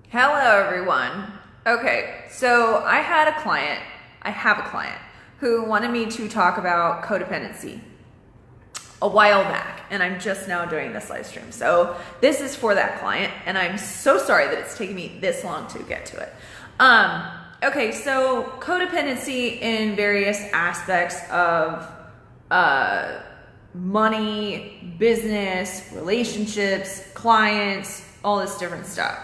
Hello, everyone. Okay, so I have a client who wanted me to talk about codependency a while back, and I'm just now doing this live stream. So this is for that client, and I'm so sorry that it's taken me this long to get to it. Okay, so codependency in various aspects of money, business, relationships, clients, all this different stuff.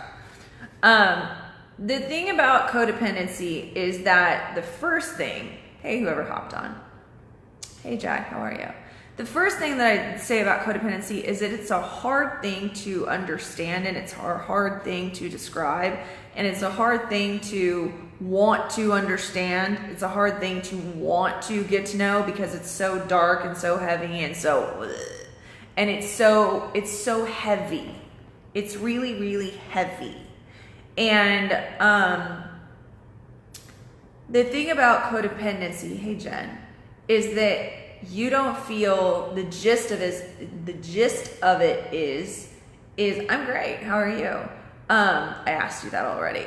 The thing about codependency is that the first thing, hey, whoever hopped on. Hey, Jack, how are you? The first thing that I'd say about codependency is that it's a hard thing to understand, and it's a hard thing to describe, and it's a hard thing to want to understand. It's a hard thing to want to get to know because it's so dark and so heavy and it's so heavy. It's really, really heavy. And the thing about codependency, hey Jen, is that you don't feel the gist of it is I'm great. How are you? I asked you that already.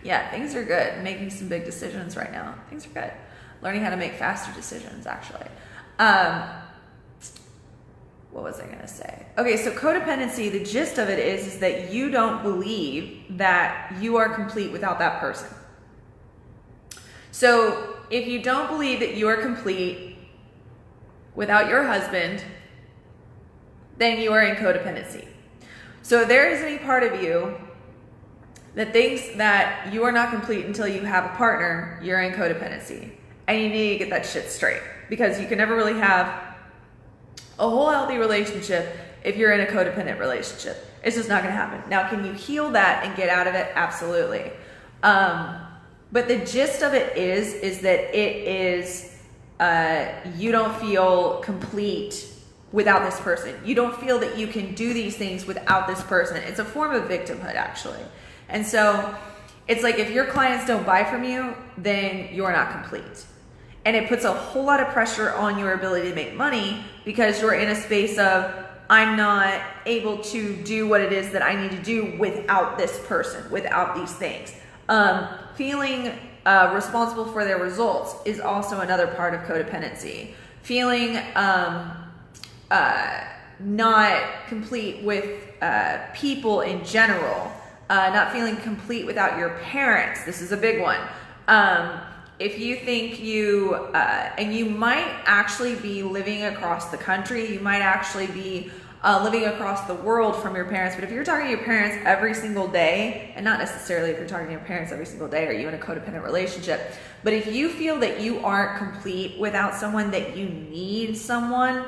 Yeah, things are good. I'm making some big decisions right now. Things are good. Learning how to make faster decisions, actually. What was I going to say? Okay, so codependency, the gist of it is that you don't believe that you are complete without that person. So if you don't believe that you are complete without your husband, then you are in codependency. So if there is any part of you that thinks that you are not complete until you have a partner, you're in codependency. And you need to get that shit straight, because you can never really have a whole healthy relationship if you're in a codependent relationship. It's just not going to happen. Now, can you heal that and get out of it? Absolutely. But the gist of it is that it is, you don't feel complete without this person. You don't feel that you can do these things without this person. It's a form of victimhood, actually. And so it's like, if your clients don't buy from you, then you're not complete. And it puts a whole lot of pressure on your ability to make money, because you're in a space of, I'm not able to do what it is that I need to do without this person, without these things. Feeling responsible for their results is also another part of codependency. Feeling not complete with people in general. Not feeling complete without your parents. This is a big one. If you think and you might actually be living across the country, you might actually be living across the world from your parents, but if you're talking to your parents every single day, and not necessarily if you're talking to your parents every single day, are you in a codependent relationship? But if you feel that you aren't complete without someone, that you need someone,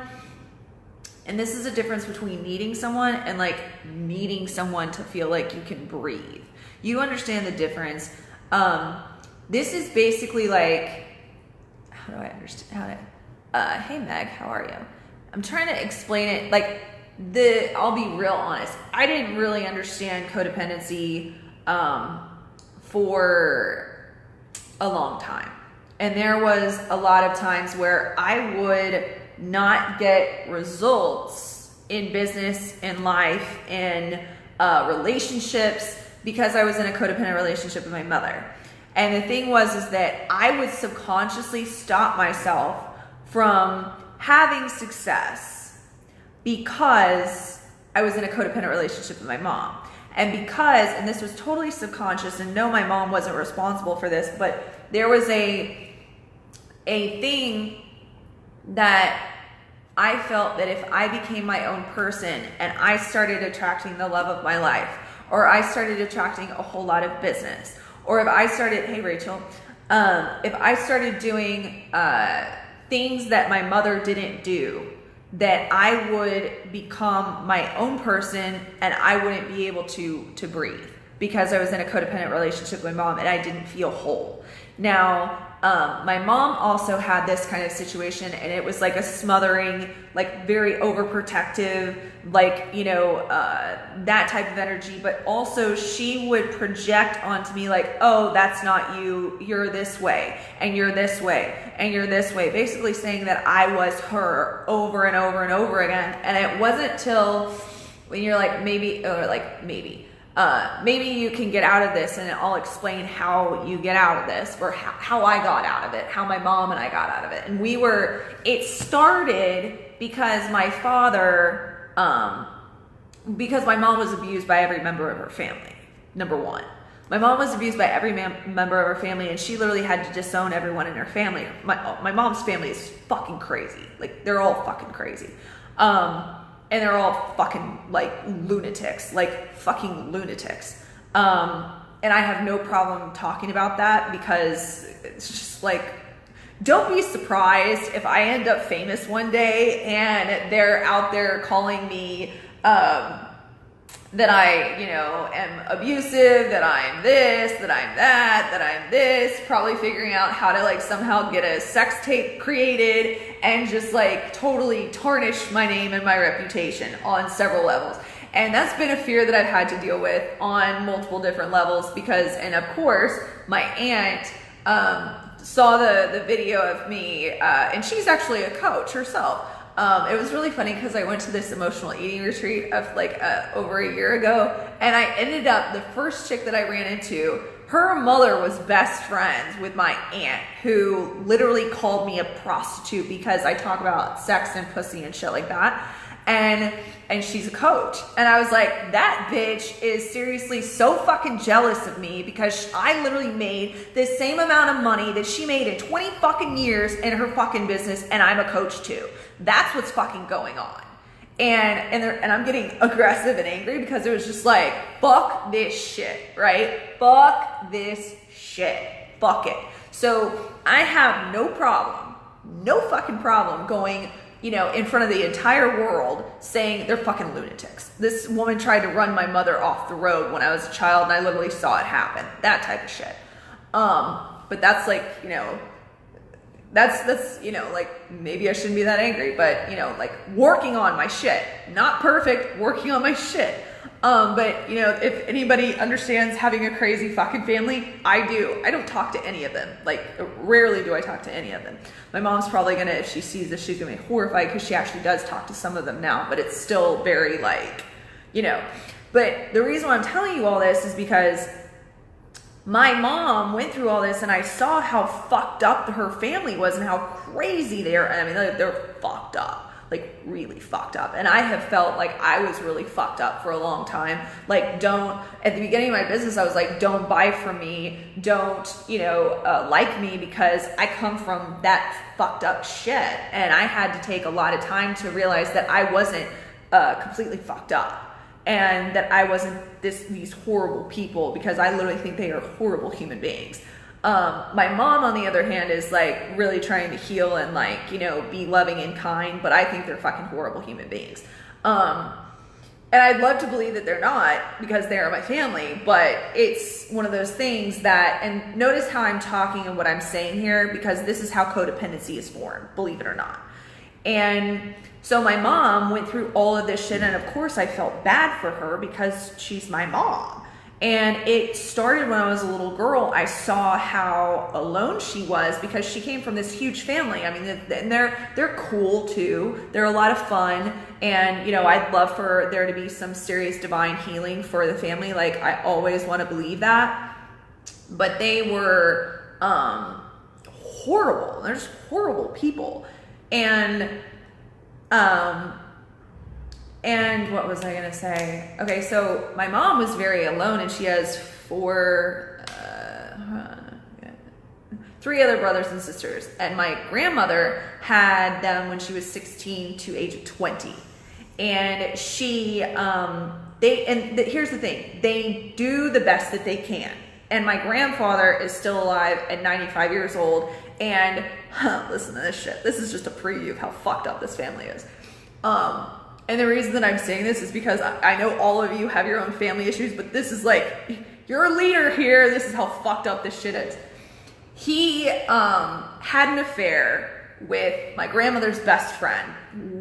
and this is a difference between needing someone and like needing someone to feel like you can breathe. You understand the difference. This is basically like, how do I understand? Hey Meg, how are you? I'm trying to explain it. Like I'll be real honest. I didn't really understand codependency for a long time. And there was a lot of times where I would not get results in business, in life, in relationships, because I was in a codependent relationship with my mother. And the thing is that I would subconsciously stop myself from having success because I was in a codependent relationship with my mom. And this was totally subconscious, and no, my mom wasn't responsible for this, but there was a thing that I felt that if I became my own person and I started attracting the love of my life, or I started attracting a whole lot of business, or if I started, hey Rachel, if I started doing things that my mother didn't do, that I would become my own person and I wouldn't be able to breathe, because I was in a codependent relationship with my mom and I didn't feel whole. Now, my mom also had this kind of situation, and it was like a smothering, like very overprotective, like, that type of energy. But also she would project onto me like, oh, that's not you. You're this way, and you're this way, and you're this way. Basically saying that I was her over and over and over again. And it wasn't till when you're like, maybe, maybe you can get out of this, and I'll explain how you get out of this, or how I got out of it, how my mom and I got out of it. And it started because my father, because my mom was abused by every member of her family, number one. My mom was abused by every member of her family, and she literally had to disown everyone in her family. My mom's family is fucking crazy. Like, they're all fucking crazy. And they're all fucking, like, lunatics. Like, fucking lunatics. And I have no problem talking about that, because it's just like, don't be surprised if I end up famous one day and they're out there calling me that I, am abusive, that I'm this, that I'm that, that I'm this, probably figuring out how to, like, somehow get a sex tape created and just, like, totally tarnish my name and my reputation on several levels. And that's been a fear that I've had to deal with on multiple different levels, because, and of course, my aunt saw the video of me, and she's actually a coach herself. It was really funny because I went to this emotional eating retreat of like over a year ago, and I ended up, the first chick that I ran into, her mother was best friends with my aunt, who literally called me a prostitute because I talk about sex and pussy and shit like that. And she's a coach. And I was like, that bitch is seriously so fucking jealous of me, because I literally made the same amount of money that she made in 20 fucking years in her fucking business, and I'm a coach too. That's what's fucking going on. And I'm getting aggressive and angry because it was just like, fuck this shit, right? Fuck this shit. Fuck it. So I have no fucking problem going, in front of the entire world saying they're fucking lunatics. This woman tried to run my mother off the road when I was a child, and I literally saw it happen. That type of shit. But that's like, that's, like, maybe I shouldn't be that angry, but, like, working on my shit. Not perfect, working on my shit. But, if anybody understands having a crazy fucking family, I do. I don't talk to any of them. Like, rarely do I talk to any of them. My mom's probably gonna, if she sees this, she's gonna be horrified, because she actually does talk to some of them now, but it's still very, like, But the reason why I'm telling you all this is because my mom went through all this, and I saw how fucked up her family was and how crazy they are. I mean, they're fucked up. Like, really fucked up. And I have felt like I was really fucked up for a long time. Like, at the beginning of my business, I was like, don't buy from me, don't, like me, because I come from that fucked up shit. And I had to take a lot of time to realize that I wasn't completely fucked up, and that I wasn't these horrible people, because I literally think they are horrible human beings. My mom, on the other hand, is like really trying to heal and, like, be loving and kind, but I think they're fucking horrible human beings. And I'd love to believe that they're not, because they are my family, but it's one of those things that, and notice how I'm talking and what I'm saying here, because this is how codependency is formed, believe it or not. And so my mom went through all of this shit, and of course I felt bad for her because she's my mom. And it started when I was a little girl. I saw how alone she was, because she came from this huge family. I mean, and they're cool too. They're a lot of fun. And, I'd love for there to be some serious divine healing for the family. Like, I always want to believe that. But they were horrible. They're just horrible people. And what was I going to say? Okay, so my mom was very alone, and she has three other brothers and sisters. And my grandmother had them when she was 16 to age of 20. And she, here's the thing, they do the best that they can. And my grandfather is still alive at 95 years old. And listen to this shit. This is just a preview of how fucked up this family is. And the reason that I'm saying this is because I know all of you have your own family issues, but this is like, you're a leader here. This is how fucked up this shit is. He had an affair with my grandmother's best friend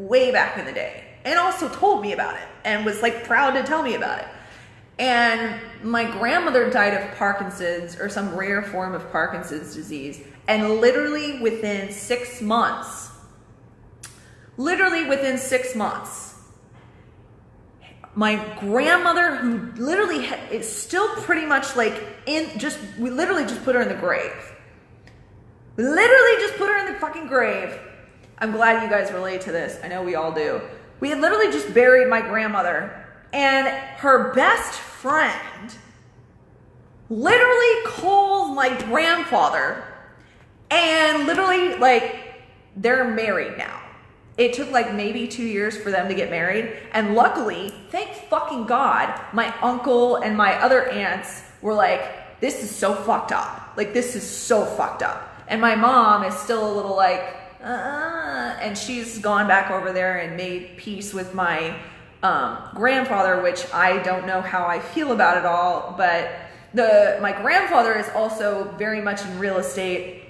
way back in the day, and also told me about it, and was like proud to tell me about it. And my grandmother died of Parkinson's, or some rare form of Parkinson's disease, and literally within 6 months, my grandmother, who literally is still pretty much like we literally just put her in the grave. We literally just put her in the fucking grave. I'm glad you guys relate to this. I know we all do. We had literally just buried my grandmother, and her best friend literally called my grandfather, and literally, like, they're married now. It took like maybe 2 years for them to get married. And luckily, thank fucking God, my uncle and my other aunts were like, this is so fucked up. Like, this is so fucked up. And my mom is still a little like, and she's gone back over there and made peace with my grandfather, which I don't know how I feel about it all. But my grandfather is also very much in real estate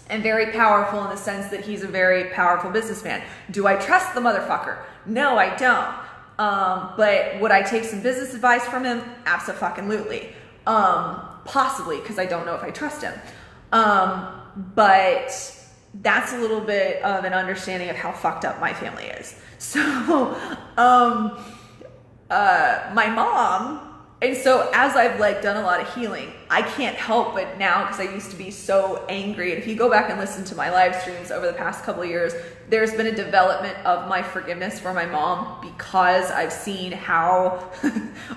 and very powerful in the sense that he's a very powerful businessman. Do I trust the motherfucker? No, I don't. But would I take some business advice from him? Abso-fucking-lutely. Possibly, because I don't know if I trust him. But that's a little bit of an understanding of how fucked up my family is. So, my mom, and so as I've like done a lot of healing, I can't help but now, because I used to be so angry. And if you go back and listen to my live streams over the past couple of years, there's been a development of my forgiveness for my mom, because I've seen how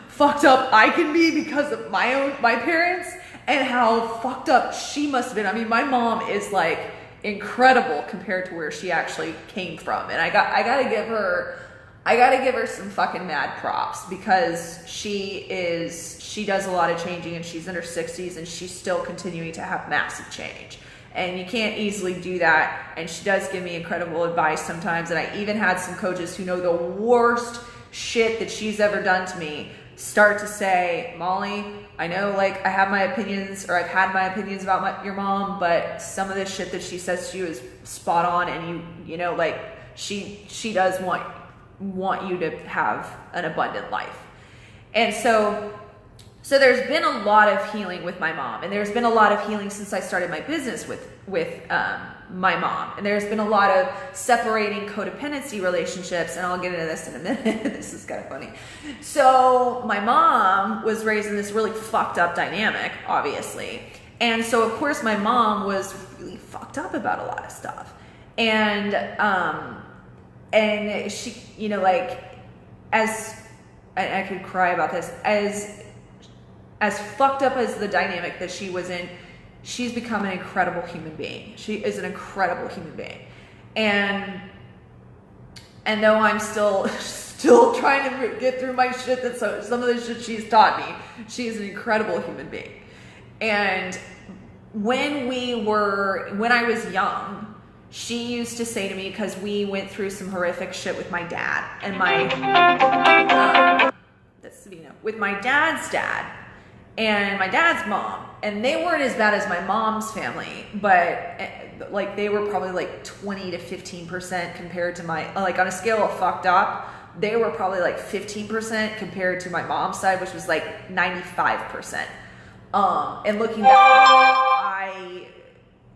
fucked up I can be because of my parents, and how fucked up she must have been. I mean, my mom is like incredible compared to where she actually came from. And I gotta give her some fucking mad props, because she does a lot of changing, and she's in her 60s and she's still continuing to have massive change. And you can't easily do that. And she does give me incredible advice sometimes. And I even had some coaches who know the worst shit that she's ever done to me start to say, Molly, I know like I have my opinions, or I've had my opinions about your mom, but some of the shit that she says to you is spot on. And you know, like she does want you to have an abundant life. And so there's been a lot of healing with my mom, and there's been a lot of healing since I started my business with my mom. And there's been a lot of separating codependency relationships, and I'll get into this in a minute. This is kind of funny. So my mom was raised in this really fucked up dynamic, obviously. And so of course my mom was really fucked up about a lot of stuff. And she, you know, like, I could cry about this, as fucked up as the dynamic that she was in, she's become an incredible human being. She is an incredible human being. And though I'm still trying to get through my shit, that some of the shit she's taught me, she is an incredible human being. And when I was young, she used to say to me, because we went through some horrific shit with my dad and with my dad's dad and my dad's mom, and they weren't as bad as my mom's family, but like they were probably like 20 to 15% compared to my, like on a scale of fucked up, they were probably like 15% compared to my mom's side, which was like 95%. And looking back,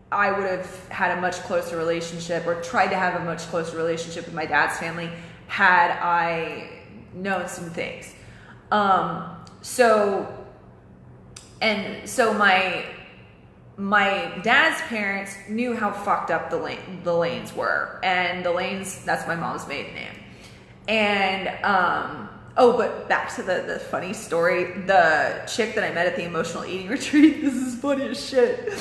I would have had a much closer relationship, or tried to have a much closer relationship with my dad's family had I known some things. So my dad's parents knew how fucked up the Lanes were, and the Lanes, that's my mom's maiden name. And but back to the funny story, the chick that I met at the emotional eating retreat, this is funny as shit.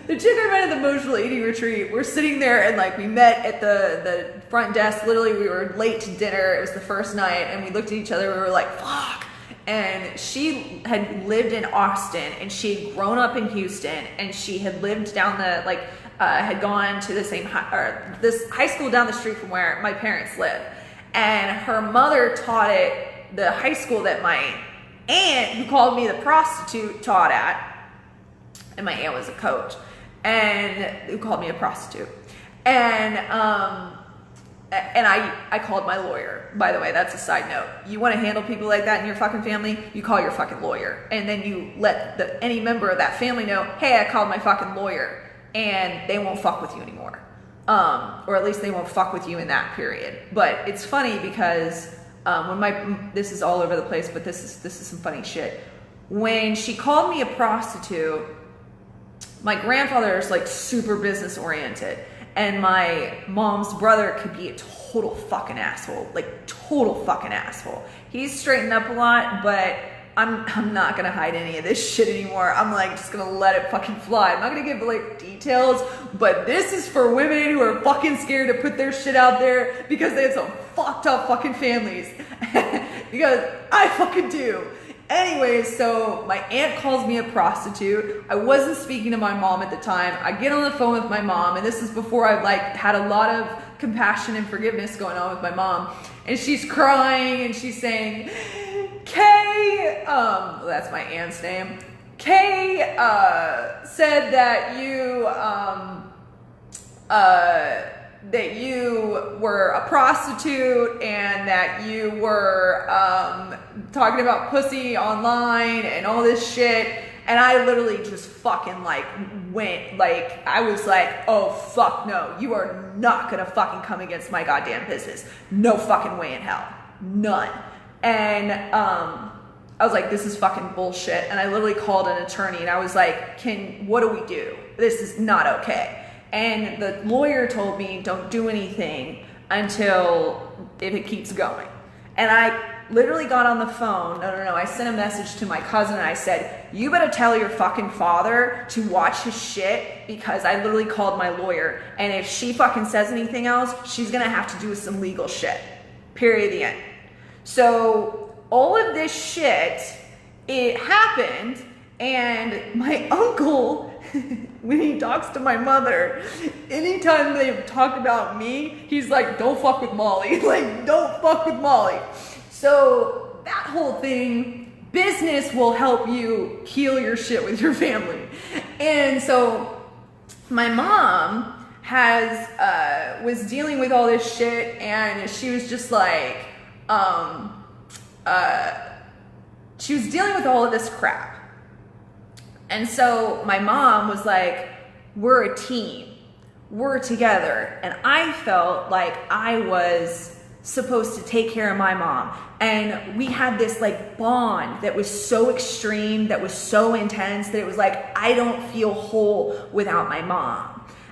The chick I met at the emotional eating retreat, we're sitting there, and like we met at the front desk. Literally, we were late to dinner. It was the first night, and we looked at each other and we were like, fuck. And she had lived in Austin, and she had grown up in Houston, and she had lived down had gone to the same this high school down the street from where my parents live. And her mother taught at the high school that my aunt, who called me the prostitute, taught at. And my aunt was a coach, and who called me a prostitute. And I called my lawyer. By the way, that's a side note. You want to handle people like that in your fucking family, you call your fucking lawyer. And then you let any member of that family know, hey, I called my fucking lawyer, and they won't fuck with you anymore. Or at least they won't fuck with you in that period. But it's funny because this is all over the place, but this is some funny shit. When she called me a prostitute, my grandfather is like super business oriented, and my mom's brother could be a total fucking asshole, like total fucking asshole. He's straightened up a lot, but I'm not gonna hide any of this shit anymore. I'm like just gonna let it fucking fly. I'm not gonna give like details, but this is for women who are fucking scared to put their shit out there because they have some fucked up fucking families. Because I fucking do. Anyways, so my aunt calls me a prostitute. I wasn't speaking to my mom at the time. I get on the phone with my mom, and this is before I like had a lot of compassion and forgiveness going on with my mom. And she's crying and she's saying, Kay, that's my aunt's name. Kay said that you were a prostitute and that you were talking about pussy online and all this shit. And I literally just fucking like went, like, I was like, oh fuck no, you are not gonna fucking come against my goddamn business. No fucking way in hell. None. And I was like, this is fucking bullshit. And I literally called an attorney and I was like, what do we do? This is not okay. And the lawyer told me, don't do anything until if it keeps going. And I literally got on the phone. No. I sent a message to my cousin and I said, you better tell your fucking father to watch his shit, because I literally called my lawyer. And if she fucking says anything else, she's gonna have to do some legal shit. Period, the end. So all of this shit, it happened, and my uncle, when he talks to my mother, anytime they talk about me, he's like, don't fuck with Molly. Like, don't fuck with Molly. So that whole thing, business will help you heal your shit with your family. And so my mom was dealing with all this shit, and she was just like, she was dealing with all of this crap. And so my mom was like, we're a team, we're together. And I felt like I was supposed to take care of my mom. And we had this like bond that was so extreme, that was so intense, that it was like, I don't feel whole without my mom.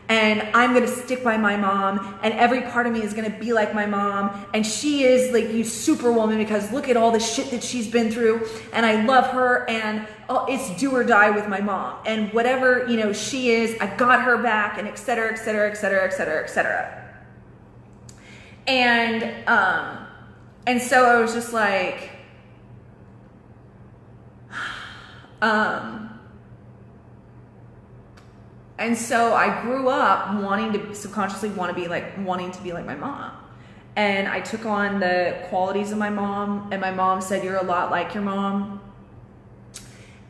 And I'm gonna stick by my mom, and every part of me is gonna be like my mom. And she is like you superwoman, because look at all the shit that she's been through, and I love her, and it's do or die with my mom. And whatever, she is, I got her back, and et cetera, et cetera, et cetera, et cetera, et cetera. And so I was just like, and so I grew up wanting to subconsciously wanting to be like my mom. And I took on the qualities of my mom, and my mom said, you're a lot like your mom.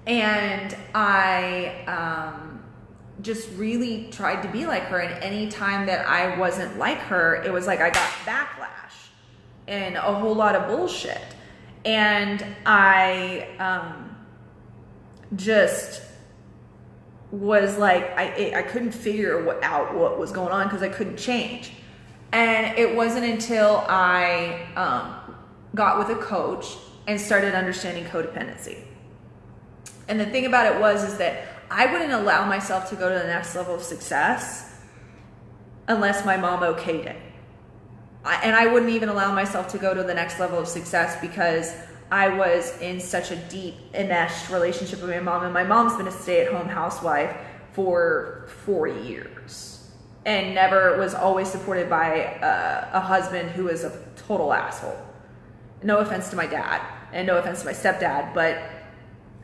And I just really tried to be like her. And any time that I wasn't like her, it was like I got backlash and a whole lot of bullshit. And I just was like, I couldn't figure out what was going on, because I couldn't change. And it wasn't until I got with a coach and started understanding codependency. And the thing about it is that I wouldn't allow myself to go to the next level of success unless my mom okayed it. And I wouldn't even allow myself to go to the next level of success because I was in such a deep, enmeshed relationship with my mom. And my mom's been a stay-at-home housewife for 40 years and was always supported by a husband who is a total asshole. No offense to my dad and no offense to my stepdad,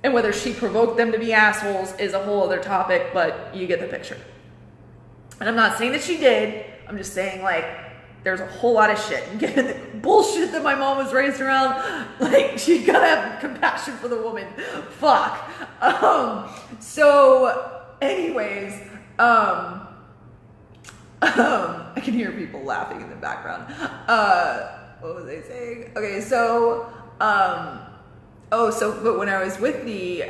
and whether she provoked them to be assholes is a whole other topic, but you get the picture. And I'm not saying that she did. I'm just saying, like, there's a whole lot of shit. And given the bullshit that my mom was raised around, like, you gotta have compassion for the woman. Fuck. So, anyways, I can hear people laughing in the background. What was I saying? Okay, so, but when I was with the,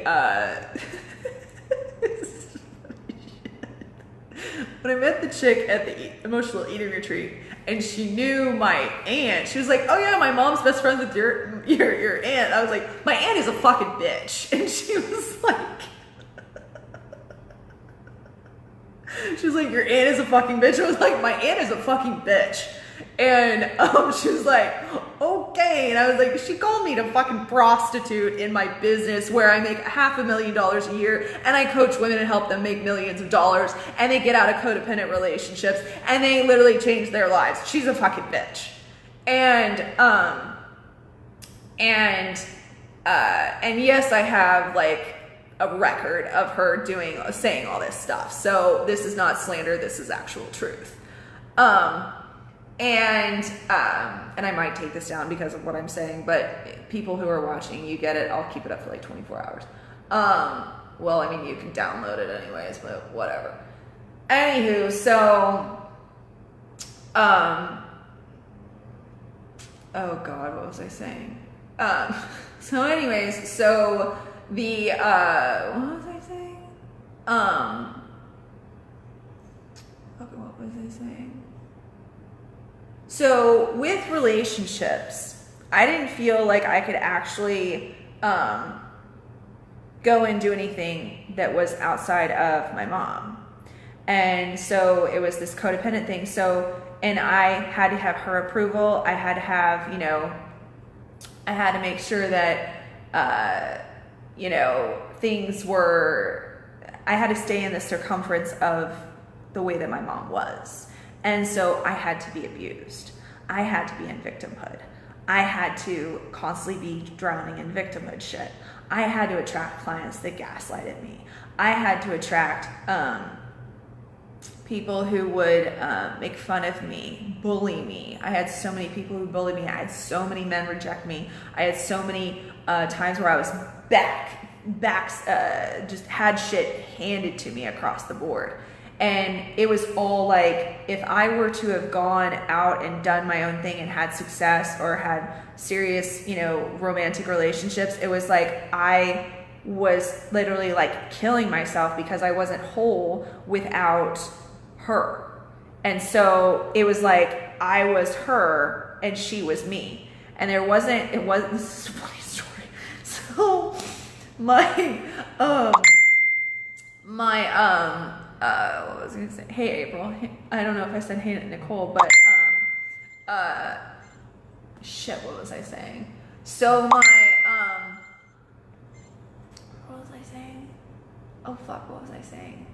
when I met the chick at the emotional eating retreat, and she knew my aunt. She was like, oh yeah, my mom's best friends with your aunt. I was like, my aunt is a fucking bitch. And she was like, your aunt is a fucking bitch. I was like, my aunt is a fucking bitch. And she was like, okay. And I was like, she called me to fucking prostitute in my business where I make $500,000 a year and I coach women and help them make millions of dollars and they get out of codependent relationships and they literally change their lives. She's a fucking bitch. And yes, I have like a record of her saying all this stuff. So this is not slander. This is actual truth. And I might take this down because of what I'm saying, but people who are watching, you get it. I'll keep it up for like 24 hours. Well, I mean, you can download it anyways, but whatever. Anywho, so, oh God, what was I saying? So anyways, so the, what was I saying? Okay, what was I saying? So with relationships, I didn't feel like I could actually go and do anything that was outside of my mom. And so it was this codependent thing. So, and I had to have her approval. I had to have, you know, I had to make sure that, you know, things were, I had to stay in the circumference of the way that my mom was. And so I had to be abused. I had to be in victimhood. I had to constantly be drowning in victimhood shit. I had to attract clients that gaslighted me. I had to attract people who would make fun of me, bully me. I had so many people who bullied me. I had so many men reject me. I had so many times where I was just had shit handed to me across the board. And it was all like, if I were to have gone out and done my own thing and had success or had serious, you know, romantic relationships, it was like I was literally like killing myself because I wasn't whole without her. And so it was like I was her and she was me. And this is a funny story. So what was I gonna say? Hey, April. I don't know if I said hey, Nicole, but shit, what was I saying? So what was I saying? Oh fuck, what was I saying?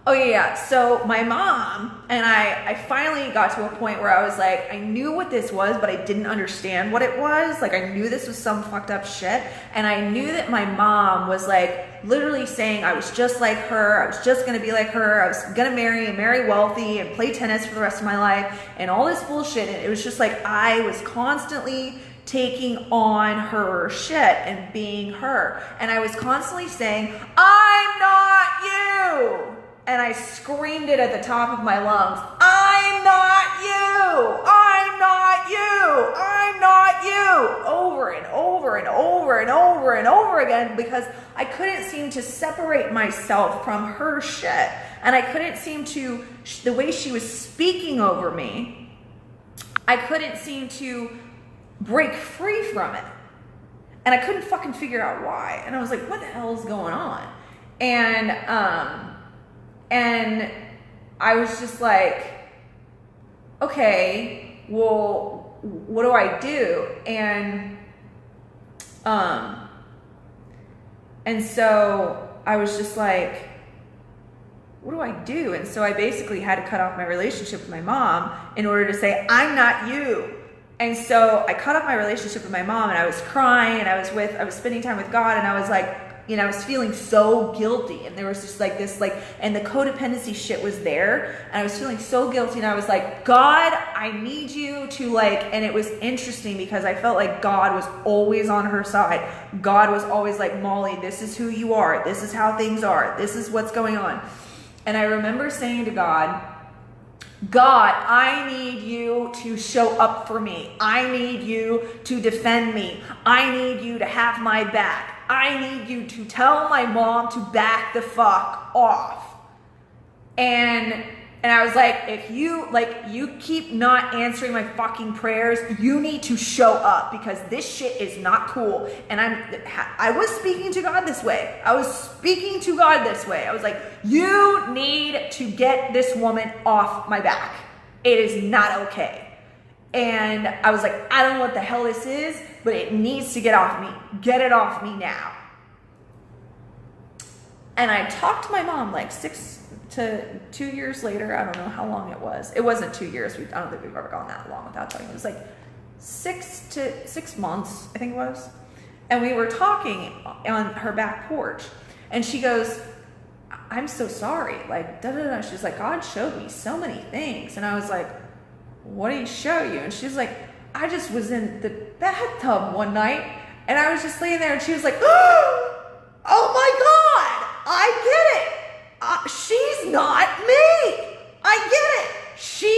Oh yeah. So my mom and I finally got to a point where I was like, I knew what this was, but I didn't understand what it was. Like I knew this was some fucked up shit. And I knew that my mom was like literally saying I was just like her. I was just going to be like her. I was going to marry wealthy and play tennis for the rest of my life and all this bullshit. And it was just like, I was constantly taking on her shit and being her. And I was constantly saying, I'm not you. And I screamed it at the top of my lungs. I'm not you. I'm not you. I'm not you. Over and over and over and over and over again, because I couldn't seem to separate myself from her shit. And I couldn't seem to, the way she was speaking over me, I couldn't seem to break free from it. And I couldn't fucking figure out why. And I was like, what the hell is going on? And I was just like, okay, well, what do I do? And so I was just like, what do I do? And so I basically had to cut off my relationship with my mom in order to say, I'm not you. And so I cut off my relationship with my mom, and I was crying, and I was spending time with God, and I was like, you know, I was feeling so guilty, and there was just like this, like, and the codependency shit was there, and I was feeling so guilty, and I was like, God, I need you to like, and it was interesting because I felt like God was always on her side. God was always like, Molly, this is who you are. This is how things are. This is what's going on. And I remember saying to God, I need you to show up for me. I need you to defend me. I need you to have my back. I need you to tell my mom to back the fuck off. And And I was like, if you keep not answering my fucking prayers, you need to show up, because this shit is not cool. And I was speaking to God this way. I was like, you need to get this woman off my back. It is not okay. And I was like, I don't know what the hell this is, but it needs to get off me. Get it off me now. And I talked to my mom like 2 years later. I don't know how long it was. It wasn't 2 years. I don't think we've ever gone that long without talking. It was like 6 months, I think it was. And we were talking on her back porch. And she goes, I'm so sorry. Like, da da da. She's like, God showed me so many things. And I was like, what did he show you? And she's like, I just was in the bathtub one night. And I was just laying there. And she was like, oh my God, I get it. She's not me. I get it. She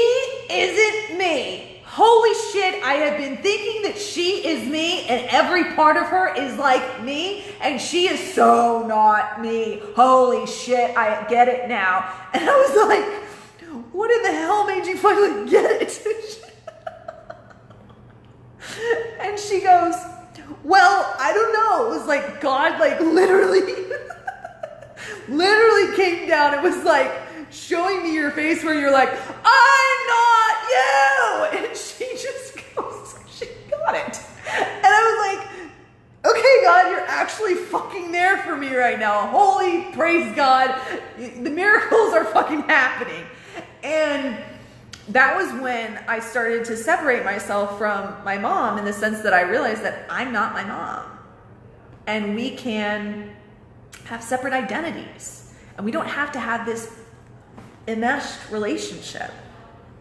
isn't me. Holy shit, I have been thinking that she is me and every part of her is like me, and she is so not me. Holy shit, I get it now. And I was like, what in the hell made you finally get it? And she goes, well, I don't know. It was like God like literally came down. It was like showing me your face where you're like, I'm not you. And she just goes, she got it. And I was like, okay, God, you're actually fucking there for me right now. Holy praise God. The miracles are fucking happening. And that was when I started to separate myself from my mom, in the sense that I realized that I'm not my mom. And we can have separate identities. And we don't have to have this enmeshed relationship.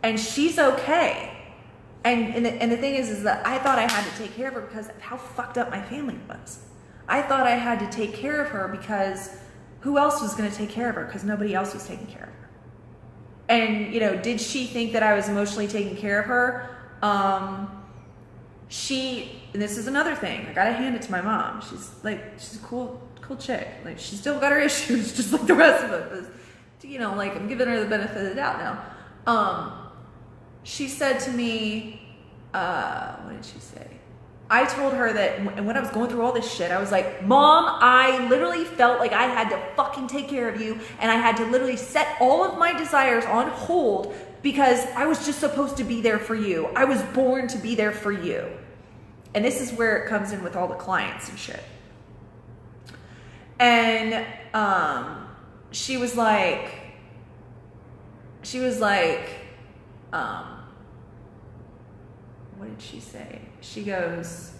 And she's okay. And the thing is that I thought I had to take care of her because of how fucked up my family was. I thought I had to take care of her because who else was going to take care of her? Because nobody else was taking care of her. And, you know, did she think that I was emotionally taking care of her? And this is another thing. I gotta hand it to my mom. She's a cool chick. Like, she's still got her issues, just like the rest of us. But, you know, like, I'm giving her the benefit of the doubt now. She said to me, what did she say? I told her that when I was going through all this shit, I was like, Mom, I literally felt like I had to fucking take care of you, and I had to literally set all of my desires on hold because I was just supposed to be there for you. I was born to be there for you. And this is where it comes in with all the clients and shit. And she was like, what did she say? She was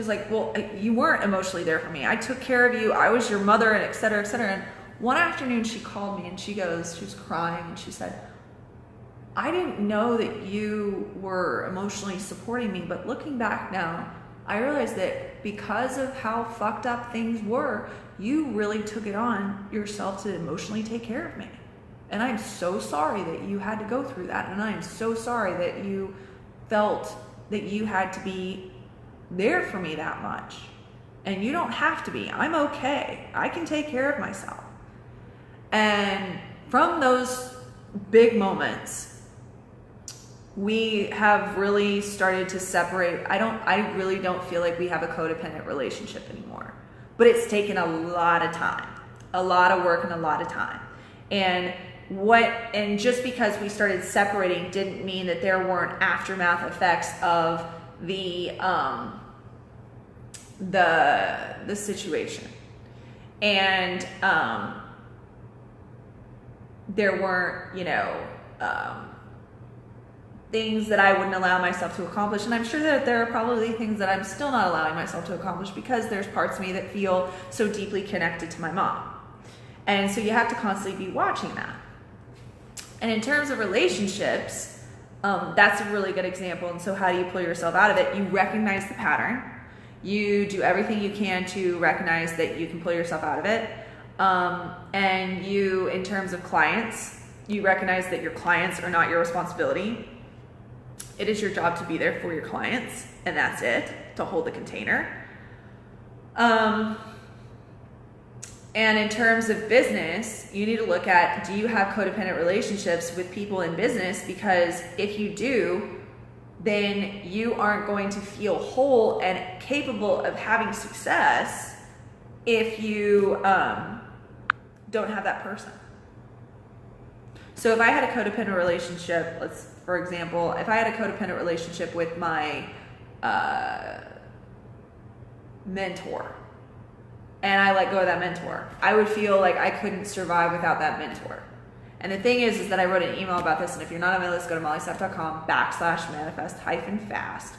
like, well, you weren't emotionally there for me. I took care of you. I was your mother, and et cetera, et cetera. And one afternoon she called me and she was crying, and she said, I didn't know that you were emotionally supporting me, but looking back now, I realized that because of how fucked up things were, you really took it on yourself to emotionally take care of me. And I'm so sorry that you had to go through that. And I am so sorry that you felt that you had to be there for me that much. And you don't have to be. I'm okay. I can take care of myself. And from those big moments, we have really started to separate. I really don't feel like we have a codependent relationship anymore. But it's taken a lot of time, a lot of work, and a lot of time. And just because we started separating didn't mean that there weren't aftermath effects of the situation. And there weren't, things that I wouldn't allow myself to accomplish. And I'm sure that there are probably things that I'm still not allowing myself to accomplish because there's parts of me that feel so deeply connected to my mom. And so you have to constantly be watching that. And in terms of relationships, that's a really good example. And so how do you pull yourself out of it? You recognize the pattern. You do everything you can to recognize that you can pull yourself out of it. And you, in terms of clients, you recognize that your clients are not your responsibility. It is your job to be there for your clients, and that's it, to hold the container. And in terms of business, you need to look at, do you have codependent relationships with people in business? Because if you do, then you aren't going to feel whole and capable of having success if you don't have that person. So if I had a codependent relationship, for example, if I had a codependent relationship with my mentor, and I let go of that mentor, I would feel like I couldn't survive without that mentor. And the thing is that I wrote an email about this, and if you're not on my list, go to mollystuff.com/manifest-fast.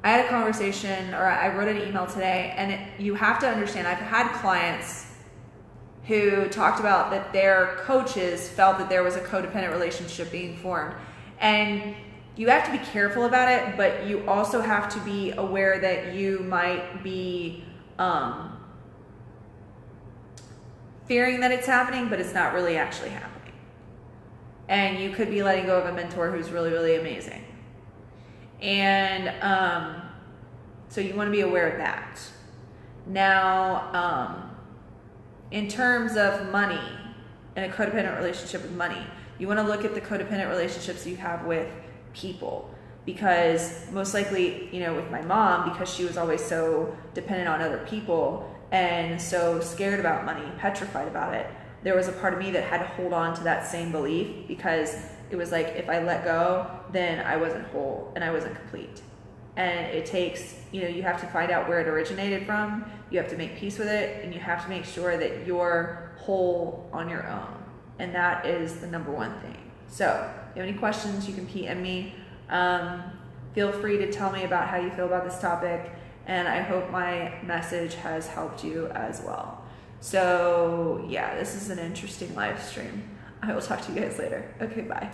I had a conversation, or I wrote an email today, and you have to understand, I've had clients who talked about that their coaches felt that there was a codependent relationship being formed. And you have to be careful about it, but you also have to be aware that you might be fearing that it's happening, but it's not really actually happening. And you could be letting go of a mentor who's really, really amazing. And so you want to be aware of that. Now, in terms of money and a codependent relationship with money, you want to look at the codependent relationships you have with people, because most likely, with my mom, because she was always so dependent on other people and so scared about money, petrified about it, there was a part of me that had to hold on to that same belief, because it was like, if I let go, then I wasn't whole and I wasn't complete. And it takes, you have to find out where it originated from, you have to make peace with it, and you have to make sure that you're whole on your own. And that is the number one thing. So if you have any questions, you can PM me. Feel free to tell me about how you feel about this topic, and I hope my message has helped you as well. So yeah, this is an interesting live stream. I will talk to you guys later. Okay, bye.